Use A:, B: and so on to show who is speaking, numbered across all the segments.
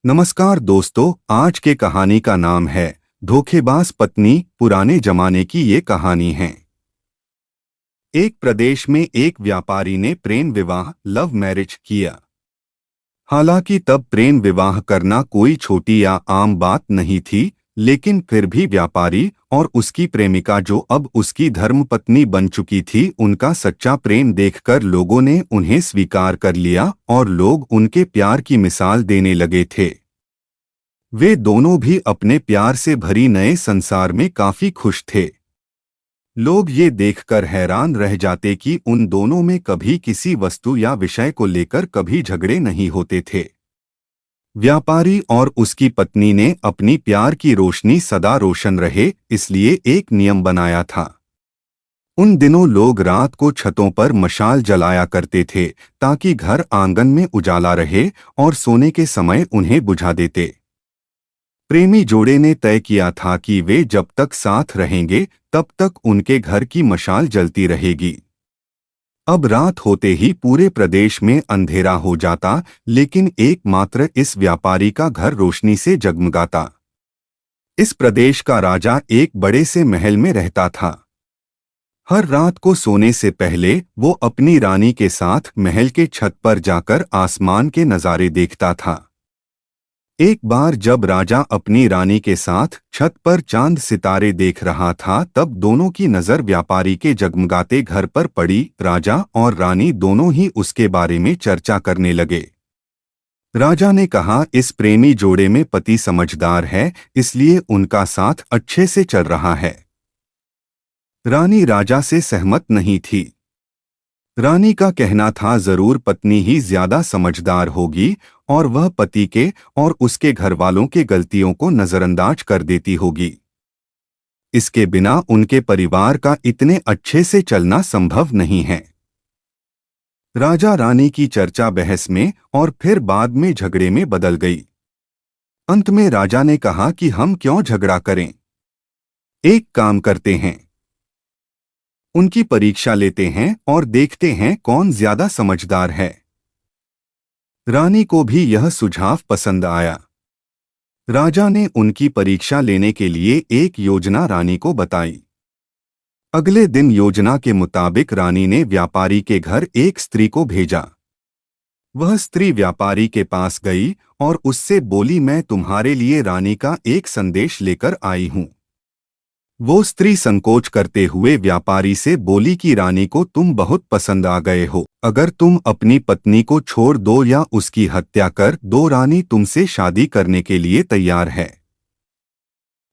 A: नमस्कार दोस्तों, आज के कहानी का नाम है धोखेबाज पत्नी। पुराने जमाने की ये कहानी है। एक प्रदेश में एक व्यापारी ने प्रेम विवाह लव मैरिज किया। हालांकि तब प्रेम विवाह करना कोई छोटी या आम बात नहीं थी, लेकिन फिर भी व्यापारी और उसकी प्रेमिका, जो अब उसकी धर्मपत्नी बन चुकी थी, उनका सच्चा प्रेम देखकर लोगों ने उन्हें स्वीकार कर लिया और लोग उनके प्यार की मिसाल देने लगे थे। वे दोनों भी अपने प्यार से भरी नए संसार में काफी खुश थे। लोग ये देखकर हैरान रह जाते कि उन दोनों में कभी किसी वस्तु या विषय को लेकर कभी झगड़े नहीं होते थे। व्यापारी और उसकी पत्नी ने अपनी प्यार की रोशनी सदा रोशन रहे, इसलिए एक नियम बनाया था। उन दिनों लोग रात को छतों पर मशाल जलाया करते थे ताकि घर आंगन में उजाला रहे और सोने के समय उन्हें बुझा देते। प्रेमी जोड़े ने तय किया था कि वे जब तक साथ रहेंगे तब तक उनके घर की मशाल जलती रहेगी। अब रात होते ही पूरे प्रदेश में अंधेरा हो जाता, लेकिन एकमात्र इस व्यापारी का घर रोशनी से जगमगाता। इस प्रदेश का राजा एक बड़े से महल में रहता था। हर रात को सोने से पहले वो अपनी रानी के साथ महल के छत पर जाकर आसमान के नज़ारे देखता था। एक बार जब राजा अपनी रानी के साथ छत पर चांद सितारे देख रहा था, तब दोनों की नज़र व्यापारी के जगमगाते घर पर पड़ी। राजा और रानी दोनों ही उसके बारे में चर्चा करने लगे। राजा ने कहा, इस प्रेमी जोड़े में पति समझदार है, इसलिए उनका साथ अच्छे से चल रहा है। रानी राजा से सहमत नहीं थी। रानी का कहना था, जरूर पत्नी ही ज्यादा समझदार होगी और वह पति के और उसके घरवालों के गलतियों को नजरअंदाज कर देती होगी। इसके बिना उनके परिवार का इतने अच्छे से चलना संभव नहीं है। राजा रानी की चर्चा बहस में और फिर बाद में झगड़े में बदल गई। अंत में राजा ने कहा कि हम क्यों झगड़ा करें, एक काम करते हैं, उनकी परीक्षा लेते हैं और देखते हैं कौन ज्यादा समझदार है। रानी को भी यह सुझाव पसंद आया। राजा ने उनकी परीक्षा लेने के लिए एक योजना रानी को बताई। अगले दिन योजना के मुताबिक रानी ने व्यापारी के घर एक स्त्री को भेजा। वह स्त्री व्यापारी के पास गई और उससे बोली, मैं तुम्हारे लिए रानी का एक संदेश लेकर आई हूं। वो स्त्री संकोच करते हुए व्यापारी से बोली कि रानी को तुम बहुत पसंद आ गए हो। अगर तुम अपनी पत्नी को छोड़ दो या उसकी हत्या कर दो, रानी तुमसे शादी करने के लिए तैयार है।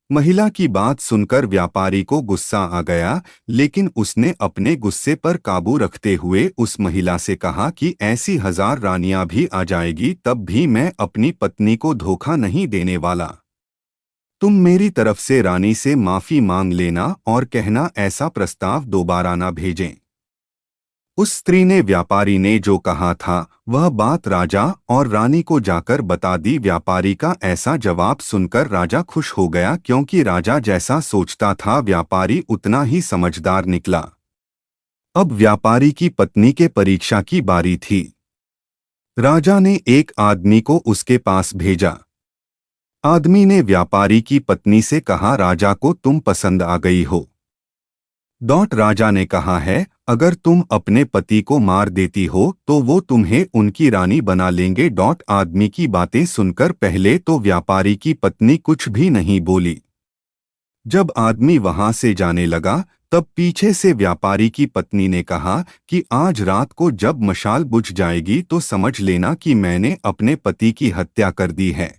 A: महिला की बात सुनकर व्यापारी को गुस्सा आ गया, लेकिन उसने अपने गुस्से पर काबू रखते हुए उस महिला से कहा कि ऐसी 1000 रानियां भी आ जाएगी, तब भी मैं अपनी पत्नी को धोखा नहीं देने वाला। तुम मेरी तरफ से रानी से माफी मांग लेना और कहना ऐसा प्रस्ताव दोबारा ना भेजें। उस स्त्री ने व्यापारी ने जो कहा था वह बात राजा और रानी को जाकर बता दी। व्यापारी का ऐसा जवाब सुनकर राजा खुश हो गया, क्योंकि राजा जैसा सोचता था व्यापारी उतना ही समझदार निकला। अब व्यापारी की पत्नी के परीक्षा की बारी थी। राजा ने एक आदमी को उसके पास भेजा। आदमी ने व्यापारी की पत्नी से कहा, राजा को तुम पसंद आ गई हो। राजा ने कहा है, अगर तुम अपने पति को मार देती हो तो वो तुम्हें उनकी रानी बना लेंगे। आदमी की बातें सुनकर पहले तो व्यापारी की पत्नी कुछ भी नहीं बोली। जब आदमी वहां से जाने लगा तब पीछे से व्यापारी की पत्नी ने कहा कि आज रात को जब मशाल बुझ जाएगी तो समझ लेना कि मैंने अपने पति की हत्या कर दी है।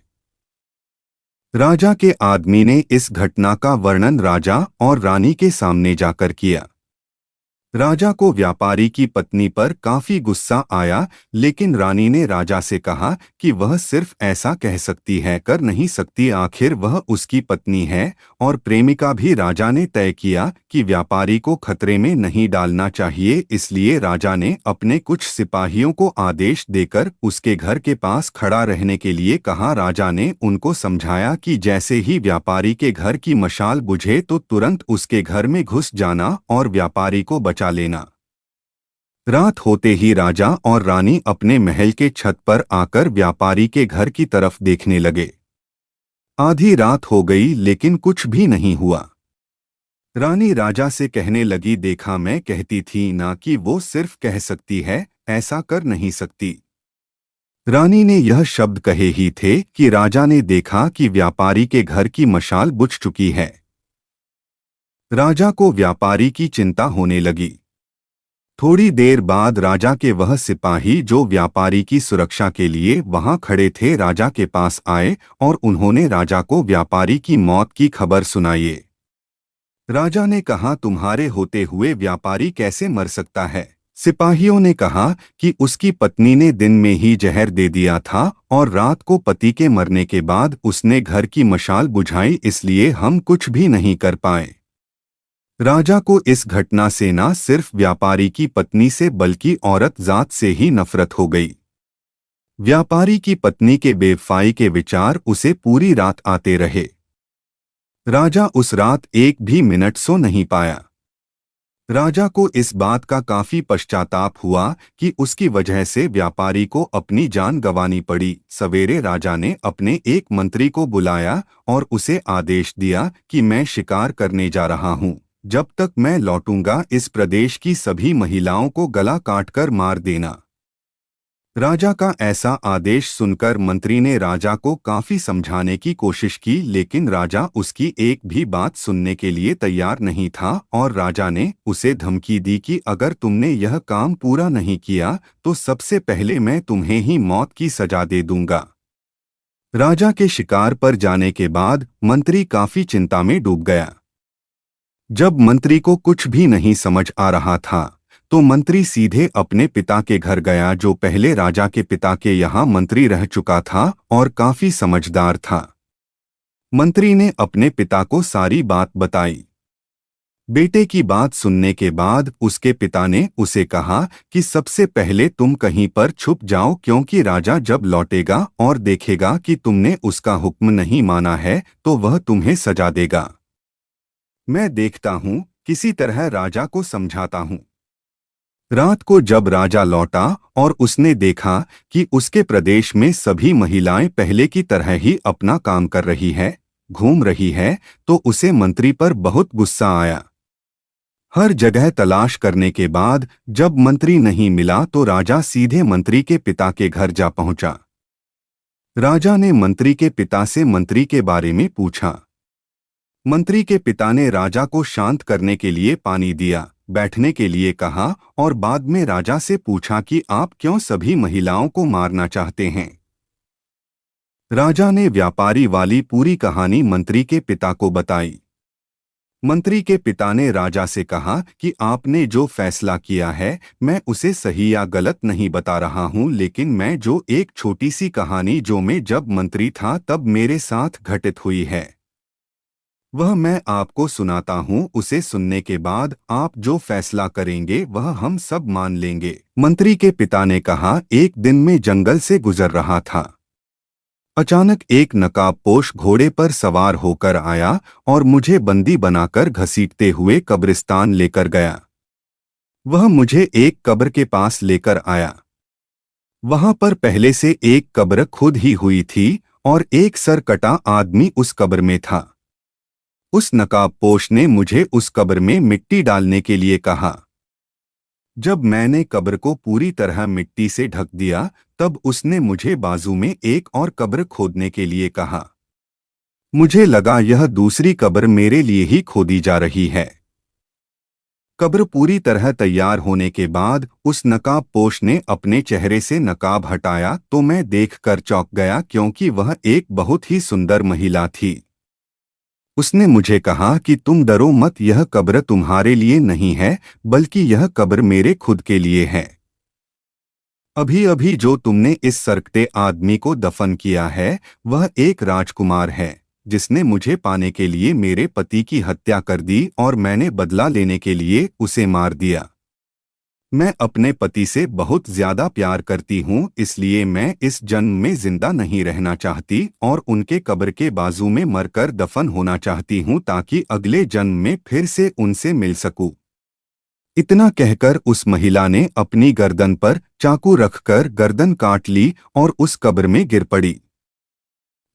A: राजा के आदमी ने इस घटना का वर्णन राजा और रानी के सामने जाकर किया। राजा को व्यापारी की पत्नी पर काफी गुस्सा आया, लेकिन रानी ने राजा से कहा कि वह सिर्फ ऐसा कह सकती है, कर नहीं सकती, आखिर वह उसकी पत्नी है और प्रेमिका भी। राजा ने तय किया कि व्यापारी को खतरे में नहीं डालना चाहिए, इसलिए राजा ने अपने कुछ सिपाहियों को आदेश देकर उसके घर के पास खड़ा रहने के लिए कहा। राजा ने उनको समझाया कि जैसे ही व्यापारी के घर की मशाल बुझे तो तुरंत उसके घर में घुस जाना और व्यापारी को बचा लेना। रात होते ही राजा और रानी अपने महल के छत पर आकर व्यापारी के घर की तरफ देखने लगे। आधी रात हो गई लेकिन कुछ भी नहीं हुआ। रानी राजा से कहने लगी, देखा, मैं कहती थी ना कि वो सिर्फ कह सकती है, ऐसा कर नहीं सकती। रानी ने यह शब्द कहे ही थे कि राजा ने देखा कि व्यापारी के घर की मशाल बुझ चुकी है। राजा को व्यापारी की चिंता होने लगी। थोड़ी देर बाद राजा के वह सिपाही जो व्यापारी की सुरक्षा के लिए वहां खड़े थे राजा के पास आए और उन्होंने राजा को व्यापारी की मौत की खबर सुनाई। राजा ने कहा, तुम्हारे होते हुए व्यापारी कैसे मर सकता है? सिपाहियों ने कहा कि उसकी पत्नी ने दिन में ही जहर दे दिया था और रात को पति के मरने के बाद उसने घर की मशाल बुझाई, इसलिए हम कुछ भी नहीं कर पाए। राजा को इस घटना से न सिर्फ व्यापारी की पत्नी से बल्कि औरत जात से ही नफरत हो गई। व्यापारी की पत्नी के बेवफाई के विचार उसे पूरी रात आते रहे। राजा उस रात एक भी मिनट सो नहीं पाया। राजा को इस बात का काफी पश्चाताप हुआ कि उसकी वजह से व्यापारी को अपनी जान गंवानी पड़ी। सवेरे राजा ने अपने एक मंत्री को बुलाया और उसे आदेश दिया कि मैं शिकार करने जा रहा हूँ। जब तक मैं लौटूंगा इस प्रदेश की सभी महिलाओं को गला काटकर मार देना। राजा का ऐसा आदेश सुनकर मंत्री ने राजा को काफी समझाने की कोशिश की, लेकिन राजा उसकी एक भी बात सुनने के लिए तैयार नहीं था और राजा ने उसे धमकी दी कि अगर तुमने यह काम पूरा नहीं किया तो सबसे पहले मैं तुम्हें ही मौत की सजा दे दूंगा। राजा के शिकार पर जाने के बाद मंत्री काफी चिंता में डूब गया। जब मंत्री को कुछ भी नहीं समझ आ रहा था तो मंत्री सीधे अपने पिता के घर गया, जो पहले राजा के पिता के यहाँ मंत्री रह चुका था और काफी समझदार था। मंत्री ने अपने पिता को सारी बात बताई। बेटे की बात सुनने के बाद उसके पिता ने उसे कहा कि सबसे पहले तुम कहीं पर छुप जाओ, क्योंकि राजा जब लौटेगा और देखेगा कि तुमने उसका हुक्म नहीं माना है तो वह तुम्हें सजा देगा। मैं देखता हूँ, किसी तरह राजा को समझाता हूँ। रात को जब राजा लौटा और उसने देखा कि उसके प्रदेश में सभी महिलाएं पहले की तरह ही अपना काम कर रही है, घूम रही है, तो उसे मंत्री पर बहुत गुस्सा आया। हर जगह तलाश करने के बाद जब मंत्री नहीं मिला तो राजा सीधे मंत्री के पिता के घर जा पहुंचा। राजा ने मंत्री के पिता से मंत्री के बारे में पूछा। मंत्री के पिता ने राजा को शांत करने के लिए पानी दिया, बैठने के लिए कहा और बाद में राजा से पूछा कि आप क्यों सभी महिलाओं को मारना चाहते हैं। राजा ने व्यापारी वाली पूरी कहानी मंत्री के पिता को बताई। मंत्री के पिता ने राजा से कहा कि आपने जो फैसला किया है मैं उसे सही या गलत नहीं बता रहा हूं, लेकिन मैं जो एक छोटी सी कहानी जो मैं जब मंत्री था तब मेरे साथ घटित हुई है वह मैं आपको सुनाता हूँ। उसे सुनने के बाद आप जो फैसला करेंगे वह हम सब मान लेंगे। मंत्री के पिता ने कहा, एक दिन में जंगल से गुजर रहा था। अचानक एक नकाबपोश घोड़े पर सवार होकर आया और मुझे बंदी बनाकर घसीटते हुए कब्रिस्तान लेकर गया। वह मुझे एक कब्र के पास लेकर आया। वहां पर पहले से एक कब्र खुद ही हुई थी और एक सर कटा आदमी उस कब्र में था। उस नकाबपोश ने मुझे उस कब्र में मिट्टी डालने के लिए कहा। जब मैंने कब्र को पूरी तरह मिट्टी से ढक दिया तब उसने मुझे बाजू में एक और कब्र खोदने के लिए कहा। मुझे लगा यह दूसरी कब्र मेरे लिए ही खोदी जा रही है। कब्र पूरी तरह तैयार होने के बाद उस नकाबपोश ने अपने चेहरे से नकाब हटाया तो मैं देखकर चौंक गया, क्योंकि वह एक बहुत ही सुंदर महिला थी। उसने मुझे कहा कि तुम डरो मत, यह कब्र तुम्हारे लिए नहीं है बल्कि यह कब्र मेरे खुद के लिए है। अभी अभी जो तुमने इस सरकते आदमी को दफन किया है वह एक राजकुमार है जिसने मुझे पाने के लिए मेरे पति की हत्या कर दी और मैंने बदला लेने के लिए उसे मार दिया। मैं अपने पति से बहुत ज्यादा प्यार करती हूँ, इसलिए मैं इस जन्म में जिंदा नहीं रहना चाहती और उनके कब्र के बाजू में मरकर दफन होना चाहती हूँ ताकि अगले जन्म में फिर से उनसे मिल सकूं। इतना कहकर उस महिला ने अपनी गर्दन पर चाकू रखकर गर्दन काट ली और उस कब्र में गिर पड़ी।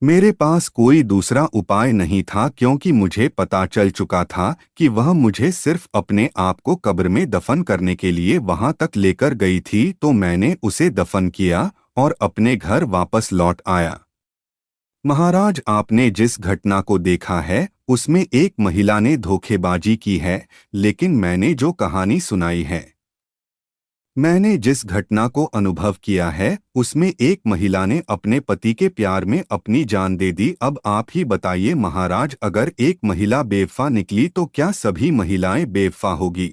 A: मेरे पास कोई दूसरा उपाय नहीं था क्योंकि मुझे पता चल चुका था कि वह मुझे सिर्फ अपने आप को कब्र में दफन करने के लिए वहां तक लेकर गई थी, तो मैंने उसे दफन किया और अपने घर वापस लौट आया। महाराज, आपने जिस घटना को देखा है उसमें एक महिला ने धोखेबाजी की है, लेकिन मैंने जो कहानी सुनाई है, मैंने जिस घटना को अनुभव किया है उसमें एक महिला ने अपने पति के प्यार में अपनी जान दे दी। अब आप ही बताइए महाराज, अगर एक महिला बेवफा निकली तो क्या सभी महिलाएं बेवफा होगी?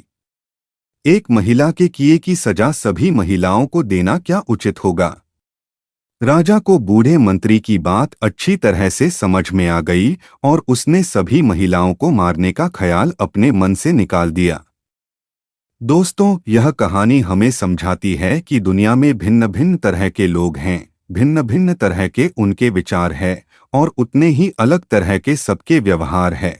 A: एक महिला के किए की सजा सभी महिलाओं को देना क्या उचित होगा? राजा को बूढ़े मंत्री की बात अच्छी तरह से समझ में आ गई और उसने सभी महिलाओं को मारने का ख्याल अपने मन से निकाल दिया। दोस्तों, यह कहानी हमें समझाती है कि दुनिया में भिन्न भिन्न तरह के लोग हैं, भिन्न भिन्न तरह के उनके विचार हैं और उतने ही अलग तरह के सबके व्यवहार हैं।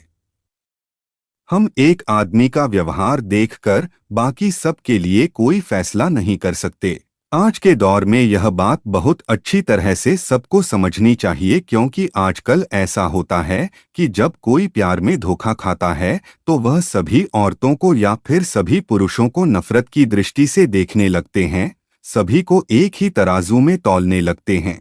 A: हम एक आदमी का व्यवहार देखकर बाकी सब के लिए कोई फैसला नहीं कर सकते। आज के दौर में यह बात बहुत अच्छी तरह से सबको समझनी चाहिए, क्योंकि आजकल ऐसा होता है कि जब कोई प्यार में धोखा खाता है तो वह सभी औरतों को या फिर सभी पुरुषों को नफरत की दृष्टि से देखने लगते हैं, सभी को एक ही तराजू में तौलने लगते हैं।